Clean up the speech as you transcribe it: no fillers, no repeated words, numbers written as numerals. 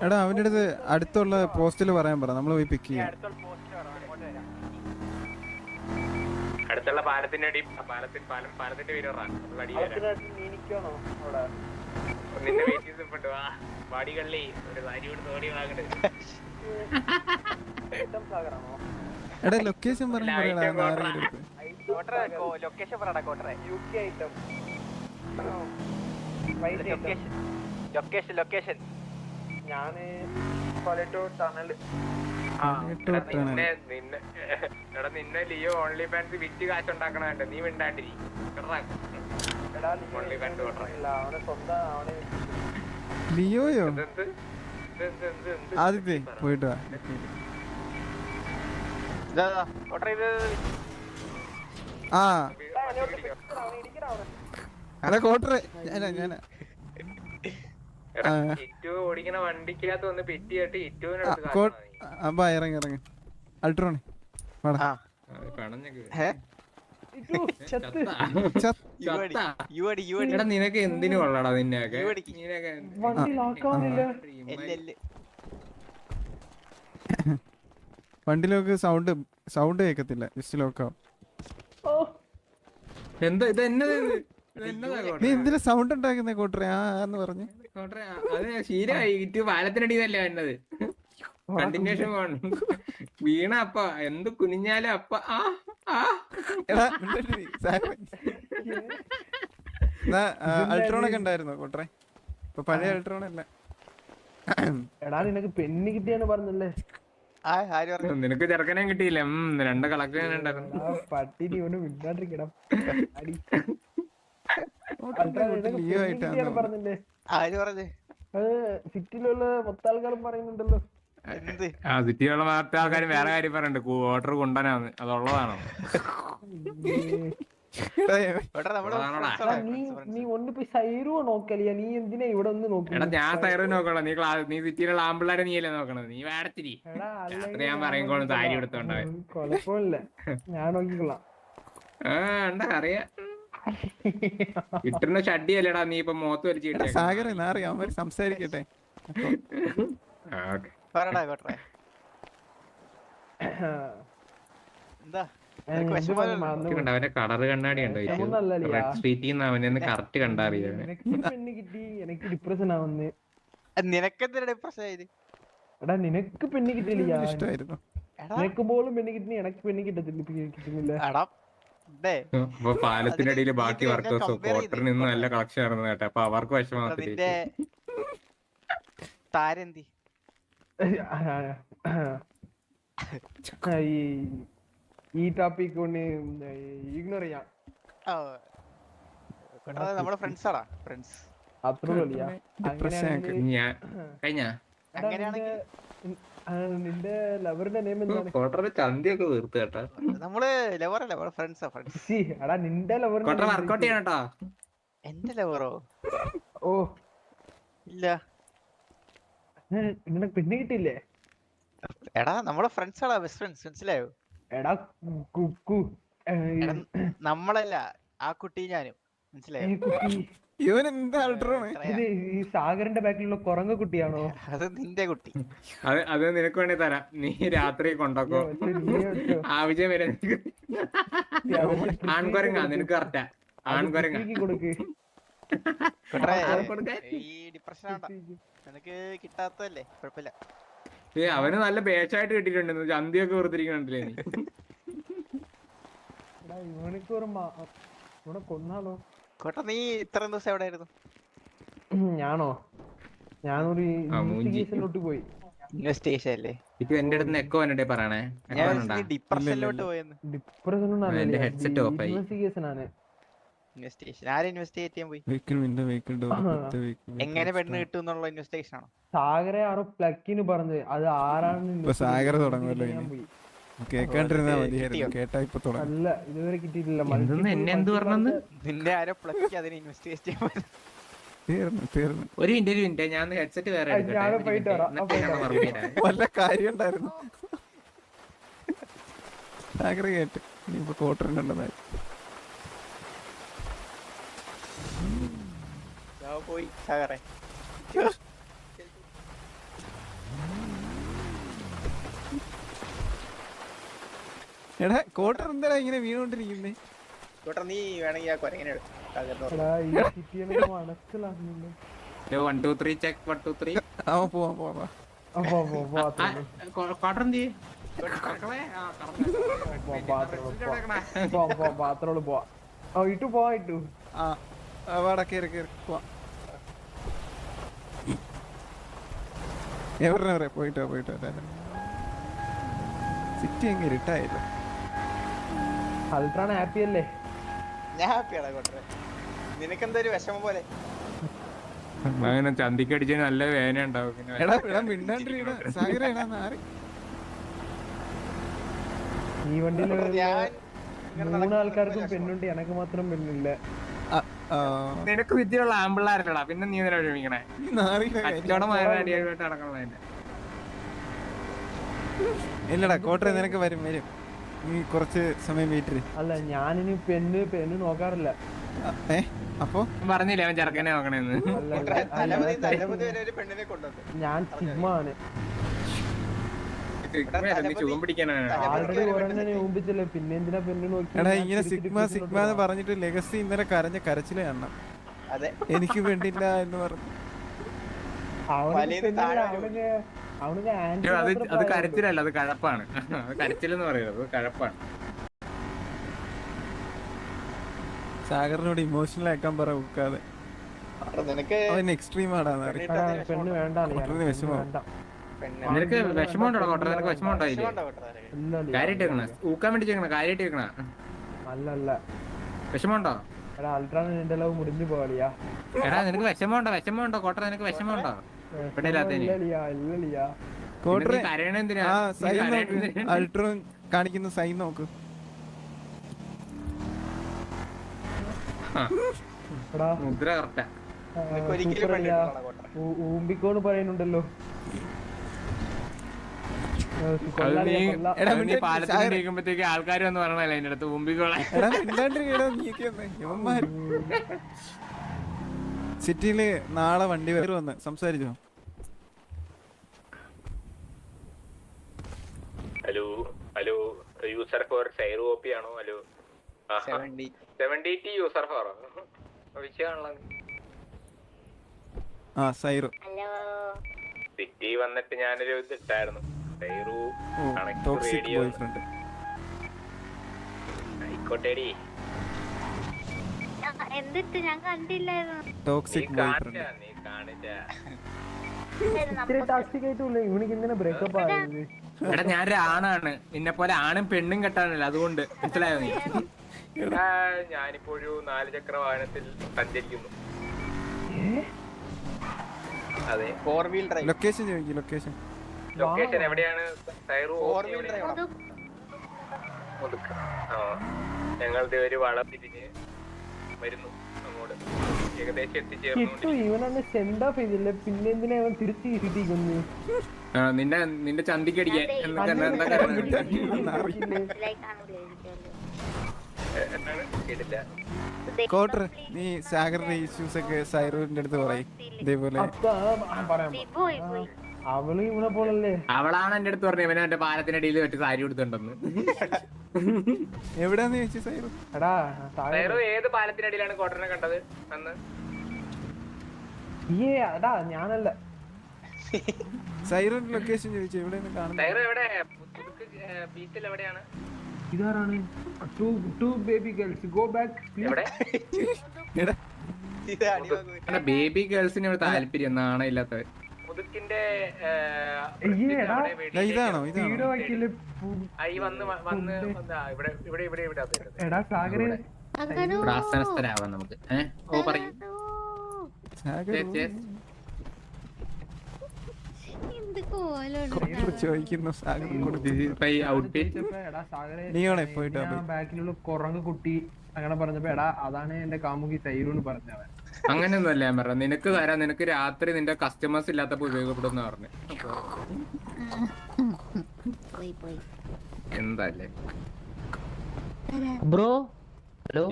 എടാ അവന്റെ അടുത്ത് അടുത്തുള്ള പോസ്റ്റിൽ പറയാൻ പറ, നമ്മള് പോയി പിക്ക് ചെയ്യാം. അടുത്തുള്ള പാലത്തിന്റെ അടി പാലത്തിന്റെ പേര് നിന്നെ വെയിറ്റ് ചെയ്തിട്ടുണ്ട്. വാടികള്ളി ഒരു വാരി കൊണ്ട് തോടി വാങ്ങണ്ട്. എടാ ലൊക്കേഷൻ പറയാൻ ലൊക്കേഷൻ പറയടാ കോട്ടറെ. ലൊക്കേഷൻ ഞാന് ടണല്. നിന്നെ ലിയോ ഓൺലി ഫാൻസ് വിറ്റ് കാശുണ്ടാക്കണ നീ മിണ്ടാണ്ടിരി. ഓൺലി ഫാൻസ് അവനെ സ്വന്തം അവന് ലിയോയോ ആദ്യത്തെ പോയിട്ട് വാ. ആ അല്ല കോട്ടറെ ഞാനാ ഇറ്റു ഓടിക്കണ വണ്ടിക്കകത്ത് ഒന്ന് പെറ്റിയായിട്ട് ഇറ്റുവിനെ ഇറങ്ങി ഇറങ്ങി അൾട്രോണി നിനക്ക് എന്തിനു കൊള്ളടാ നിന്നെയൊക്കെ വണ്ടിയിലൊക്കെ സൗണ്ട് കേക്കത്തില്ല, ജസ്റ്റ് ലോക്കാവും. എന്താ ഇത് എന്നത്? നീ എന്തിനാ സൗണ്ട് ഉണ്ടാക്കുന്നേ കോട്ടറെ? ആന്ന് പറഞ്ഞു അത് ശീലമായി. ഇറ്റു പാലത്തിനടിയതല്ലേ വേണ്ടത്. കണ്ടിന്യൂഷൻ വീണ അപ്പ എന്ത് കുനിഞ്ഞാലും അപ്പ അൾട്രോണൊക്കെ ഉണ്ടായിരുന്നോ കോട്ടറെ? ഇപ്പൊ പഴയ അൾട്രോണല്ല. എടാ നിനക്ക് പെണ്ണ് കിട്ടിയാന്ന് പറഞ്ഞല്ലേ? നിനക്ക് ചെറുക്കനെ കിട്ടിയില്ല. 2 കളക്ഷൻ ഉണ്ടായിരുന്നു. പട്ടിനി ഒന്ന് മിണ്ടാണ്ടിരിക്കണം. പറഞ്ഞില്ലേ? അത് സിറ്റിയിലുള്ള മൊത്ത ആൾക്കാരും പറയുന്നുണ്ടല്ലോ. സിറ്റിയിലുള്ള മൊത്ത ആൾക്കാരും വേറെ കാര്യം പറയുന്നുണ്ട്. ഓർഡർ കൊണ്ടുവരാന്ന്. അതുള്ളതാണോ? നീ ഒന്നിപ്പോ സൈറുവോ നോക്കലിയ? നീ എന്തിനാ ഇവിടെ ഒന്ന് നോക്കി? എടാ ഞാൻ സൈറോ നോക്കണം. നീ സിറ്റിയിലുള്ള ആമ്പിള്ളേരെ നീയല്ലേ നോക്കണത്. നീ വേടത്തിരി. ഞാൻ പറയുമ്പോഴും സാരി എടുത്തോണ്ടാവൻ. കൊഴപ്പില്ല, ഞാൻ നോക്കിക്കൊള്ളാം. എന്താ അറിയാ ഇട്ടുന്ന ഷഡിയല്ലേടാ നീ ഇപ്പൊ മുഖത്ത് വലിച്ചിട്ട്. സാഗർ അറിയാം, സംസാരിക്കട്ടെ. അവന്റെ കളർ കണ്ണാടി ഉണ്ടോ? റെഡ് സ്ട്രീറ്റിൽ നിന്ന് അവനെ കറക്റ്റ് കണ്ടറിയാം. എനിക്ക് ഡിപ്രഷൻ ആവുന്നു. നിനക്കെന്തിനാ ഡിപ്രഷൻ ആയത്? എടാ നിനക്ക് പെണ്ണ് കിട്ടിയില്ല. ഇഷ്ടമായിരുന്നു. നിനക്ക് പോലും പെണ്ണ് കിട്ടി, എനക്ക് പെണ്ണ് കിട്ടുന്നില്ല. അപ്പൊ പാലത്തിനടിയില് ബാക്കി വർക്കേഴ്സ് ക്വാർട്ടറിൽ നിന്ന് നല്ല കളക്ഷൻ ആയിരുന്നു കേട്ടെ. അപ്പൊ അവർക്ക് വിഷമത്തില്ല. താരന്തി ഈ ടോപ്പിക് ഒന്ന് ഇഗ്നോർ ചെയ്യാം. നമ്മുടെ ഫ്രണ്ട്സ് ആടാ, ഫ്രണ്ട്സ്. നിന്റെ ലവറിന്റെ നെയിം എന്താണ്? ചന്തിയൊക്കെ വീർത്ത് കേട്ടാ. നമ്മള് ലവറല്ല, ഫ്രണ്ട്സാ. ഫ്രണ്ട്സ്. എടാ നിന്റെ ലവറിന്റെ വർക്കൗട്ട് ചെയ്യണട്ടാ. എന്റെ ലവറോ? ഓ ഇല്ല. നിനക്ക് പെണ്ണ് കിട്ടിയില്ലേ? എടാ നമ്മളെ ഫ്രണ്ട്സ് ആടാ, ബെസ്റ്റ് ഫ്രണ്ട്സ്. മനസ്സിലായോ? എടാ കുക്കു നമ്മളല്ല, ആ കുട്ടി ഞാനും. മനസ്സിലായോ? ഈ സാഗറിന്റെ ബാക്കിലുള്ള കുരങ്ങ കുട്ടിയാണോ? അത് നിന്റെ കുട്ടി. അത് നിനക്ക് വേണ്ടി തരാം. നീ രാത്രി കൊണ്ടോക്കോ. ആവശ്യം വരെ ആൺകുരങ്ങ നിനക്ക് കറക്റ്റാ. ആൺകുരങ്ങ ഈ ഡിപ്രഷൻ ആണ്ടാ നിനക്ക് കിട്ടാത്തല്ലേ? കുഴപ്പമില്ല. അവന് നല്ല ബേച്ചായിട്ട് കിട്ടിയിട്ടുണ്ട്. ചന്തിയൊക്കെ വെറുതിരിക്കണ്ടല്ലേ നീ? കൊന്നാലോ? കോട്ട നീ ഇത്രയും ദിവസം എവിടെ ആയിരുന്നു? ഞാനോ? ഞാനൊരു ഇൻവെസ്റ്റിഗേഷനിലോട്ട് പോയി. ഇൻവെസ്റ്റിഗേഷൻ അല്ലേ? എന്റെ അടുത്ത് എക്കോ വന്നിട്ടേ പറയണേ. ഡിപ്രഷനിലോട്ട് പോയെന്ന്. ഇൻവെസ്റ്റിഗേഷൻ ആണ്. ഇൻവെസ്റ്റിഗേഷൻ ആരെ ഇൻവെസ്റ്റിഗേറ്റ് ചെയ്യാൻ പോയി? എങ്ങനെ പെണ്ണ് കിട്ടും എന്നുള്ള ഇൻവെസ്റ്റിഗേഷൻ ആണോ? സാഗരെ ആരോ പ്ലക്കിന് പറഞ്ഞത്, അത് ആരാണെന്ന് സാഗർ തുടങ്ങുമല്ലോ. കേക്കാണ്ടിരുന്നാ മതിയായിരുന്നു, കേട്ടാ ഇപ്പൊ തുടങ്ങും. അല്ല ഇതുവരെ കിട്ടിയിട്ടില്ല. എന്നെ എന്ത് പറഞ്ഞെന്ന്? നിന്റെ ആരോ പ്ലക്ക് അതിനെ ഇൻവെസ്റ്റിഗേറ്റ് ചെയ്യാൻ പോയത്. തീർന്നു. ഒരു മിനിറ്റ് ഞാൻ ഹെഡ്സെറ്റ് വേറെ വല്ല കാര്യം ഉണ്ടായിരുന്നു. സാഗർ കേട്ട് ഇനിയിപ്പോ കോട്ടറിനുണ്ടെന്നായി. പോയി സാഗറെ. എടാ കോട്ടർ എന്താ ഇങ്ങനെ വീണോണ്ടിരിക്കുന്നേ? കോട്ടർ നീ വേണമെങ്കിൽ ആ കൊരങ്ങനെ എടുക്കും. എടാ ഈ സിറ്റി എനിക്ക് മനസ്സിലാകുന്നില്ല. 1 2 3 ചെക്ക് 1 2 3. അവൻ പോവാ. അപ്പൊ ബാത്റൂമിൽ പോവാ. ഇട്ടു പോവാ ഇട്ടു. വാടാ കേറി പോവാ. എവിടെ പോയിട്ടോ സിറ്റി എങ്ങനെ ഇരുട്ടായില്ല. അൾട്രാണ് ഹാപ്പി അല്ലേ? ഞാൻ ഹാപ്പിയാണ് കോട്ടറെ. നിനക്കെന്താ ഒരു വിഷമം പോലെ? അങ്ങനെ ചന്തിക്കടിച്ച് നല്ല വേദന ഉണ്ടാവും. ഈ വണ്ടിയില് 3 ആൾക്കാർക്കും പെണ്ണുണ്ട്, എനക്ക് മാത്രം പെണ്ണില്ല. നിനക്ക് വിദ്യയുള്ള ആമ്പിള്ളാരല്ലടാ, പിന്നെ നീ എന്തിനാ വിഷമിക്കണേ? കച്ചവടമായിട്ട് നടക്കണേ. ഇല്ലടാ കോട്ടറ നിനക്ക് വരും നീ കുറച്ച് സമയം വെയിറ്റ്. അല്ല ഞാനിനി പെണ്ണ് നോക്കാറില്ല. അപ്പൊ പറഞ്ഞില്ലേ അവൻ ചെറുക്കനെ നോക്കണേന്ന്? ഞാൻ സിഗ്മ ആണ്. ചുഖം പിടിക്കാനാണ്. ആൾറെഡി ഒരെണ്ണനെ ഊമ്പിച്ചല്ലേ, പിന്നെ എന്തിനാ പെണ്ണ് നോക്കി? എടാ ഇങ്ങനെ സിഗ്മ എന്ന് പറഞ്ഞിട്ട് ലെഗസി ഇന്നലെ കരച്ചിലെ കാണണം. എനിക്ക് വേണ്ടില്ല എന്ന് പറഞ്ഞു. അത് കരച്ചിലല്ല, അത് കഴപ്പാണ്. അത് കരച്ചിലെന്ന് പറയുന്നത് കഴപ്പാണ്. സാഗറിനോട് ഇമോഷണൽ ആക്കാൻ പറ ഉക്കാതെ. അവൻ എക്സ്ട്രീം ആടാന്ന് പെണ്ണ് വേണ്ട. നിനക്ക് വിഷമമുണ്ടോ കോട്ടർ? നിനക്ക് വിഷമമുണ്ടായില്ലേ? കാര്യമായിട്ട് വെക്കണ, ഊക്കാൻ വേണ്ടി ചെയ്യണ, കാര്യമായിട്ട് വെക്കണ. അല്ലല്ല വിഷമമുണ്ടോ? എടാ അൾട്രാണ് നിന്റെ ലവ് മുടിഞ്ഞു പോകലിയാ. എടാ നിനക്ക് വിഷമമുണ്ടോ കോട്ടർ? നിനക്ക് വിഷമമുണ്ടോ? അൾട്രോ കാണിക്കുന്ന സൈൻ നോക്ക്. മുദ്ര കറക്റ്റാ. ഊമ്പിക്കോന്ന് പറയുന്നുണ്ടല്ലോ. പാലത്തിലേക്ക് ആൾക്കാർ വന്ന് പറഞ്ഞല്ലേ എന്റെ അടുത്ത് ഊമ്പിക്കോളെ. സിറ്റിയില് നാളെ വണ്ടി വന്ന് സംസാരിച്ചോ? ഹലോ യൂസർ ഫോർ സൈറോ ഓപ്പി ആണോ? ഹലോ 70 യൂസർ ഫോർ വിഷയമാണല്ലോ. സൈറോ സിറ്റി വന്നിട്ട് ഞാനൊരു ഇതിട്ടായിരുന്നു. സൈറോ ആയിക്കോട്ടേടി. എന്നിട്ട് ഞാൻ കണ്ടില്ലായിരുന്നു. Toxic boyfriend. നീ കാണിച്ച ഇവനിക്ക് എന്തിനാ ബ്രേക്കപ്പ് ആയത്? എടാ ഞാനൊരു ആണാണ്, നിന്നെ പോലെ ആണും പെണ്ണും കെട്ടാനല്ല, അതുകൊണ്ട് മനസ്സിലായോ നീ? ഞാനിപ്പോ ഒരു 4 ചക്ര വാഹനത്തിൽ സഞ്ചരിക്കുന്നു. അതെ, 4 വീൽ ഡ്രൈവ്. ലൊക്കേഷൻ ചോദിക്കും. ലൊക്കേഷൻ എവിടെയാണ്? 4 വീൽ ഡ്രൈവ്. ഞങ്ങളുടെ ഒരു വളം തിരിഞ്ഞ് വരുന്നു അങ്ങോട്ട്. ഏകദേശം എത്തിച്ചേർന്നു. ഇവനൊന്ന് സെൻഡ് ഓഫ് ചെയ്തില്ല, പിന്നെ എന്തിനാ അവൻ തിരിച്ച് ഇരുത്തിക്കുന്നു? നിന്റെ ചന്തിക്കടിക്കാൻ കോട്ടർ നീ സാഗറിന്റെ ഇഷ്യൂസ് ഒക്കെ സൈറോന്റെ അടുത്ത് പറയും. ഇതേപോലെ അവള് ഇവനെ പോലല്ലേ? അവളാണ് എന്റെ അടുത്ത് പറഞ്ഞു ഇവനെ എന്റെ പാലത്തിനടിയിൽ വെച്ച് സാരി കൊടുത്തിട്ടുണ്ടെന്ന്. എവിടെയാന്ന് ചോദിച്ചു സൈറോ. സൈറോ ഏത് പാലത്തിനടിയിലാണ് കോട്ടറിനെ കണ്ടത് അന്ന്? അടാ ഞാനല്ല. സൈറോന്റെ ലൊക്കേഷൻ ചോദിച്ചു. എവിടെയാണ് കാണുന്നത്? സൈറോ എവിടെ? ബീച്ചിൽ എവിടെയാണ്? ഇതാരാണ്? Two baby girls go back. Baby ഗേൾസിന് ഇവിടെ താല്പര്യം നാണയില്ലാത്തവർ. മുതുക്കിന്റെ ഇതാണോ? എടാ സാഗര് ആസ്ഥാനസ്ഥരാവാം നമുക്ക്. ഓ പറയൂ. ചോദിക്കുന്നു ബാക്കിലുള്ള കുറങ്ങ് കുട്ടി അങ്ങനെ പറഞ്ഞപ്പോ എടാ അതാണ് എന്റെ കാമുകി സൈറൂന്ന് പറഞ്ഞവൻ. അങ്ങനെയൊന്നുമല്ല ഞാൻ പറഞ്ഞത്. നിനക്ക് തരാം, നിനക്ക് രാത്രി നിന്റെ കസ്റ്റമേഴ്സ് ഇല്ലാത്തപ്പോ ഉപയോഗപ്പെടുന്ന പറഞ്ഞു. എന്താല്ലേ ബ്രോ? ഹലോ,